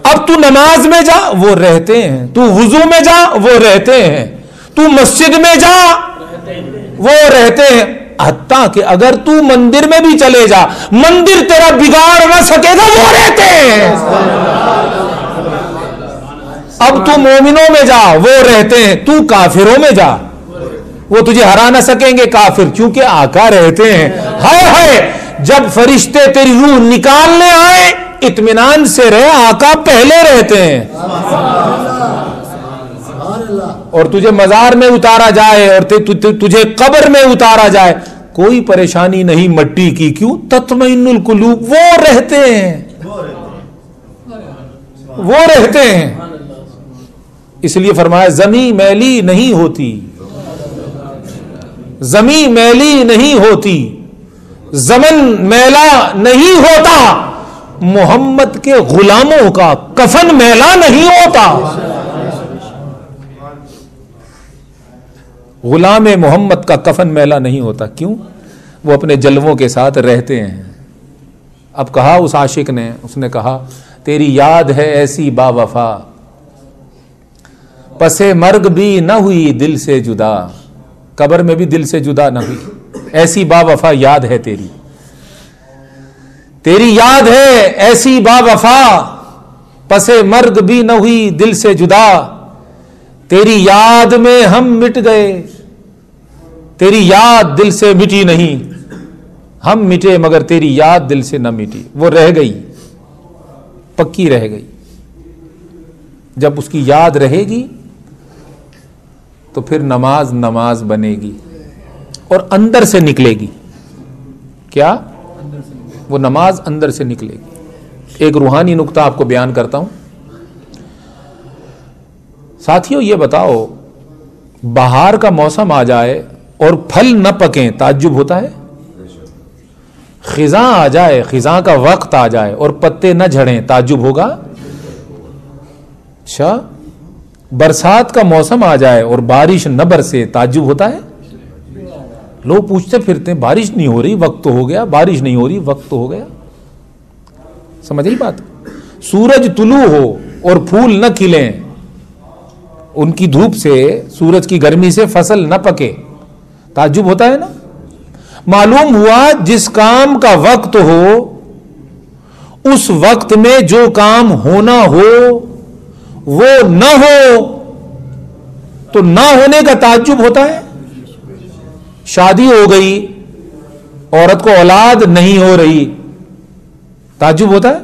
اب تو نماز میں جا وہ رہتے ہیں, تو وضو میں جا وہ رہتے ہیں, تو مسجد میں جا وہ رہتے ہیں, حتیٰ کہ اگر تو مندر میں بھی چلے جا, مندر تیرا بگاڑ نہ سکے گا, وہ رہتے ہیں. اب تو مومنوں میں جا وہ رہتے ہیں, تو کافروں میں جا وہ تجھے ہرا نہ سکیں گے کافر, کیونکہ آقا رہتے ہیں. ہائے ہائے, جب فرشتے تیری روح نکالنے آئے اطمینان سے رہے, آقا پہلے رہتے ہیں. اور تجھے مزار میں اتارا جائے اور تجھے قبر میں اتارا جائے, کوئی پریشانی نہیں مٹی کی, کیوں؟ تطمئن القلوب, وہ رہتے ہیں, وہ رہتے ہیں. اس لیے فرمایا زمین میلی نہیں ہوتی, زمین میلی نہیں ہوتی, زمن میلا نہیں ہوتا, محمد کے غلاموں کا کفن میلا نہیں ہوتا. غلام محمد کا کفن میلا نہیں ہوتا, کیوں؟ وہ اپنے جلووں کے ساتھ رہتے ہیں. اب کہا اس عاشق نے, اس نے کہا تیری یاد ہے ایسی با وفا, پسے مرگ بھی نہ ہوئی دل سے جدا, قبر میں بھی دل سے جدا نہ ہوئی, ایسی با وفا یاد ہے تیری, تیری یاد ہے ایسی با وفا, پسے مرگ بھی نہ ہوئی دل سے جدا, تیری یاد میں ہم مٹ گئے, تیری یاد دل سے مٹی نہیں, ہم مٹے مگر تیری یاد دل سے نہ مٹی. وہ رہ گئی, پکی رہ گئی. جب اس کی یاد رہے گی تو پھر نماز نماز بنے گی اور اندر سے نکلے گی. کیا؟ وہ نماز اندر سے نکلے گی. ایک روحانی نقطہ آپ کو بیان کرتا ہوں. ساتھیوں یہ بتاؤ, بہار کا موسم آ جائے اور پھل نہ پکیں تعجب ہوتا ہے؟ خزاں آ جائے, خزاں کا وقت آ جائے اور پتے نہ جھڑیں تعجب ہوگا؟ اچھا, برسات کا موسم آ جائے اور بارش نہ برسے تعجب ہوتا ہے؟ لوگ پوچھتے پھرتے ہیں بارش نہیں ہو رہی, وقت تو ہو گیا, بارش نہیں ہو رہی, وقت تو ہو گیا. سمجھ رہی بات؟ سورج طلوع ہو اور پھول نہ کھلیں, ان کی دھوپ سے, سورج کی گرمی سے فصل نہ پکے تعجب ہوتا ہے نا. معلوم ہوا جس کام کا وقت ہو اس وقت میں جو کام ہونا ہو وہ نہ ہو تو نہ ہونے کا تعجب ہوتا ہے. شادی ہو گئی, عورت کو اولاد نہیں ہو رہی, تعجب ہوتا ہے.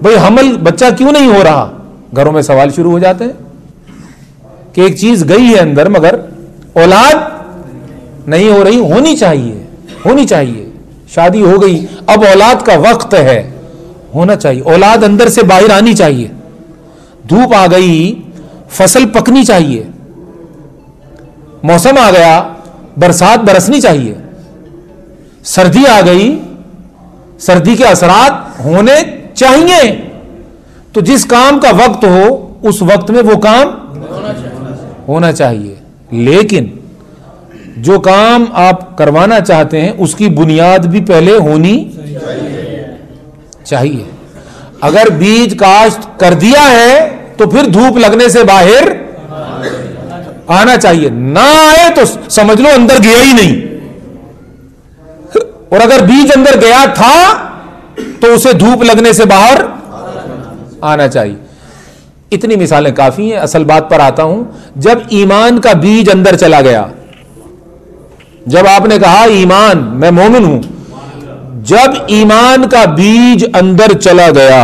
بھئی حمل, بچہ کیوں نہیں ہو رہا؟ گھروں میں سوال شروع ہو جاتے ہیں کہ ایک چیز گئی ہے اندر مگر اولاد نہیں ہو رہی. ہونی چاہیے, ہونی چاہیے. شادی ہو گئی, اب اولاد کا وقت ہے, ہونا چاہیے. اولاد اندر سے باہر آنی چاہیے. دھوپ آ گئی, فصل پکنی چاہیے. موسم آ گیا, برسات برسنی چاہیے. سردی آ گئی, سردی کے اثرات ہونے چاہیے. تو جس کام کا وقت ہو اس وقت میں وہ کام ہونا چاہیے. لیکن جو کام آپ کروانا چاہتے ہیں اس کی بنیاد بھی پہلے ہونی چاہیے. اگر بیج کاشت کر دیا ہے تو پھر دھوپ لگنے سے باہر آنا چاہیے. نہ آئے تو سمجھ لو اندر گیا ہی نہیں, اور اگر بیج اندر گیا تھا تو اسے دھوپ لگنے سے باہر آنا چاہیے. اتنی مثالیں کافی ہیں. اصل بات پر آتا ہوں. جب ایمان کا بیج اندر چلا گیا, جب آپ نے کہا ایمان, میں مومن ہوں, جب ایمان کا بیج اندر چلا گیا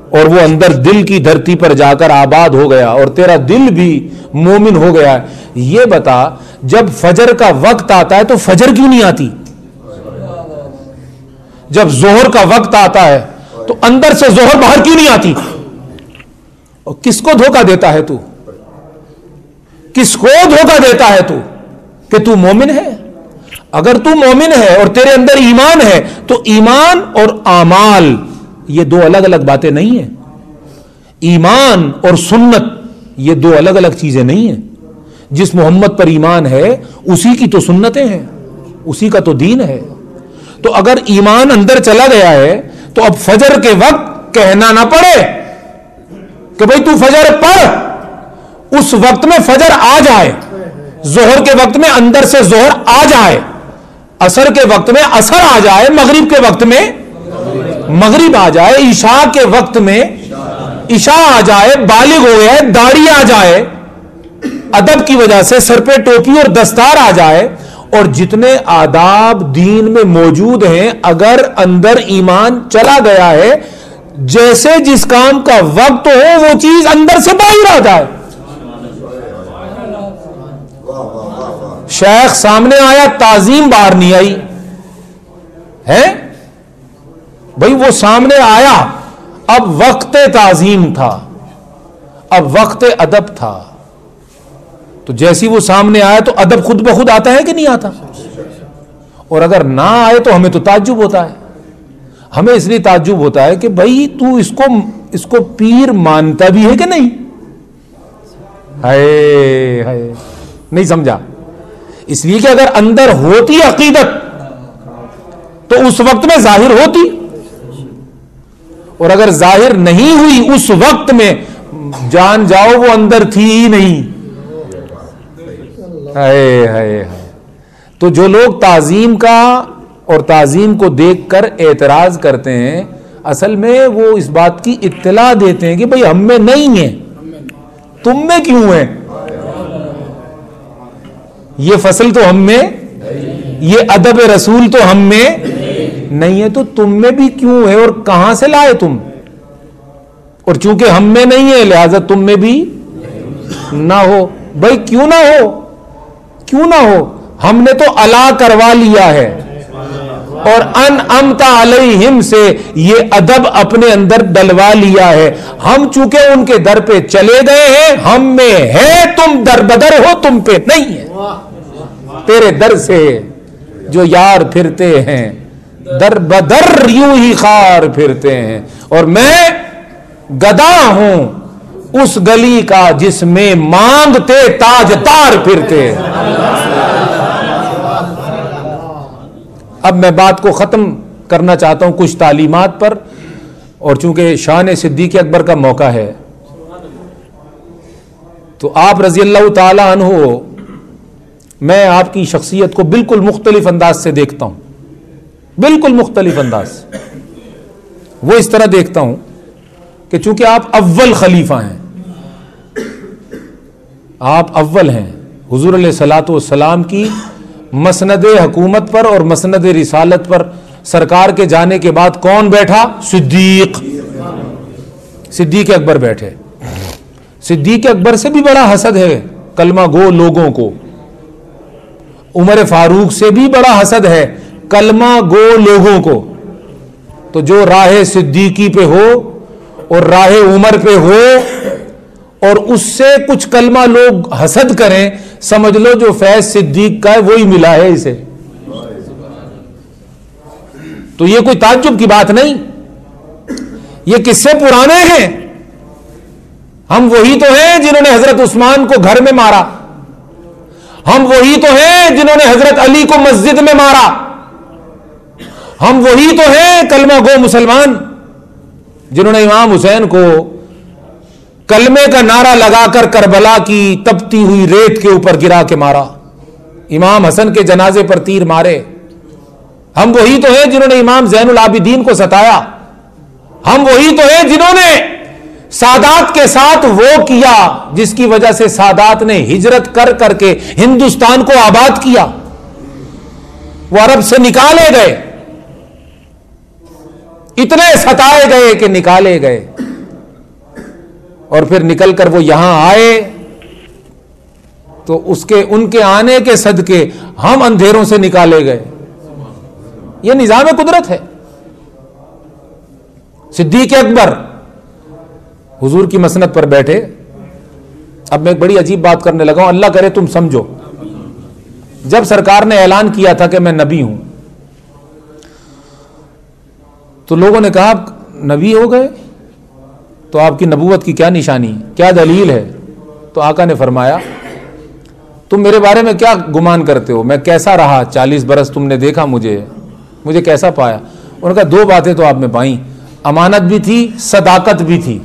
اور وہ اندر دل کی دھرتی پر جا کر آباد ہو گیا اور تیرا دل بھی مومن ہو گیا, یہ بتا جب فجر کا وقت آتا ہے تو فجر کیوں نہیں آتی؟ جب ظہر کا وقت آتا ہے تو اندر سے ظہر باہر کیوں نہیں آتی؟ اور کس کو دھوکہ دیتا ہے تو؟ کس کو دھوکہ دیتا ہے تو کہ تو مومن ہے؟ اگر تو مومن ہے اور تیرے اندر ایمان ہے تو ایمان اور اعمال یہ دو الگ الگ باتیں نہیں ہیں. ایمان اور سنت یہ دو الگ الگ چیزیں نہیں ہیں. جس محمد پر ایمان ہے اسی کی تو سنتیں ہیں, اسی کا تو دین ہے. تو اگر ایمان اندر چلا گیا ہے تو اب فجر کے وقت کہنا نہ پڑے کہ بھئی تو فجر پڑھ، اس وقت میں فجر آ جائے، ظہر کے وقت میں اندر سے ظہر آ جائے، عصر کے وقت میں عصر آ جائے، مغرب کے وقت میں مغرب آ جائے، عشاء کے وقت میں عشاء آ جائے، بالغ ہو گیا ہے، داڑھی آ جائے، ادب کی وجہ سے سر پہ ٹوپی اور دستار آ جائے، اور جتنے آداب دین میں موجود ہیں اگر اندر ایمان چلا گیا ہے، جیسے جس کام کا وقت ہو وہ چیز اندر سے باہر آ جائے۔ شیخ سامنے آیا، تعظیم باہر نہیں آئی ہے بھئی، وہ سامنے آیا، اب وقت تعظیم تھا، اب وقت ادب تھا، تو جیسی وہ سامنے آیا تو ادب خود بخود آتا ہے کہ نہیں آتا؟ اور اگر نہ آئے تو ہمیں تو تعجب ہوتا ہے، ہمیں اس لیے تعجب ہوتا ہے کہ بھئی تو اس کو پیر مانتا بھی ہے کہ نہیں؟ ہائے نہیں سمجھا؟ اس لیے کہ اگر اندر ہوتی عقیدت تو اس وقت میں ظاہر ہوتی، اور اگر ظاہر نہیں ہوئی اس وقت میں جان جاؤ وہ اندر تھی ہی نہیں۔ تو جو لوگ تعظیم کا اور تعظیم کو دیکھ کر اعتراض کرتے ہیں، اصل میں وہ اس بات کی اطلاع دیتے ہیں کہ بھئی ہم میں نہیں ہے، تم میں کیوں ہے؟ یہ فصل تو ہم میں، یہ ادب رسول تو ہم میں نہیں ہے، تو تم میں بھی کیوں ہے اور کہاں سے لائے تم؟ اور چونکہ ہم میں نہیں ہے لہذا تم میں بھی نہ ہو۔ بھائی کیوں نہ ہو، کیوں نہ ہو؟ ہم نے تو الا کروا لیا ہے، اور انعمت علیہم سے یہ ادب اپنے اندر ڈلوا لیا ہے۔ ہم چونکہ ان کے در پہ چلے گئے ہیں، ہم میں ہے، تم در بدر ہو، تم پہ نہیں ہے۔ تیرے در سے جو یار پھرتے ہیں در بدر یوں ہی خار پھرتے ہیں، اور میں گدا ہوں اس گلی کا جس میں مانگتے تاج تار پھرتے ہیں۔ اب میں بات کو ختم کرنا چاہتا ہوں کچھ تعلیمات پر، اور چونکہ شان صدیق اکبر کا موقع ہے تو آپ رضی اللہ تعالی عنہ، میں آپ کی شخصیت کو بالکل مختلف انداز سے دیکھتا ہوں، بالکل مختلف انداز۔ وہ اس طرح دیکھتا ہوں کہ چونکہ آپ اول خلیفہ ہیں، آپ اول ہیں، حضور علیہ الصلوۃ والسلام کی مسند حکومت پر اور مسند رسالت پر سرکار کے جانے کے بعد کون بیٹھا؟ صدیق اکبر بیٹھے۔ صدیق اکبر سے بھی بڑا حسد ہے کلمہ گو لوگوں کو، عمر فاروق سے بھی بڑا حسد ہے کلمہ گو لوگوں کو۔ تو جو راہ صدیقی پہ ہو اور راہ عمر پہ ہو اور اس سے کچھ کلمہ لوگ حسد کریں، سمجھ لو جو فیض صدیق کا ہے وہی ملا ہے اسے۔ تو یہ کوئی تعجب کی بات نہیں، یہ قصے پرانے ہیں۔ ہم وہی تو ہیں جنہوں نے حضرت عثمان کو گھر میں مارا، ہم وہی تو ہیں جنہوں نے حضرت علی کو مسجد میں مارا، ہم وہی تو ہیں کلمہ گو مسلمان جنہوں نے امام حسین کو کلمے کا نعرہ لگا کر کربلا کی تپتی ہوئی ریت کے اوپر گرا کے مارا، امام حسن کے جنازے پر تیر مارے۔ ہم وہی تو ہیں جنہوں نے امام زین العابدین کو ستایا، ہم وہی تو ہیں جنہوں نے سادات کے ساتھ وہ کیا جس کی وجہ سے سادات نے ہجرت کر کر کے ہندوستان کو آباد کیا۔ وہ عرب سے نکالے گئے، اتنے ستائے گئے کہ نکالے گئے، اور پھر نکل کر وہ یہاں آئے تو ان کے آنے کے صدقے ہم اندھیروں سے نکالے گئے۔ یہ نظام قدرت ہے۔ صدیق اکبر حضور کی مسند پر بیٹھے۔ اب میں ایک بڑی عجیب بات کرنے لگا ہوں، اللہ کرے تم سمجھو۔ جب سرکار نے اعلان کیا تھا کہ میں نبی ہوں تو لوگوں نے کہا نبی ہو گئے تو آپ کی نبوت کی کیا نشانی، کیا دلیل ہے؟ تو آقا نے فرمایا تم میرے بارے میں کیا گمان کرتے ہو، میں کیسا رہا 40 برس، تم نے دیکھا مجھے کیسا پایا؟ ان کا دو باتیں تو آپ میں پائیں، امانت بھی تھی، صداقت بھی تھی۔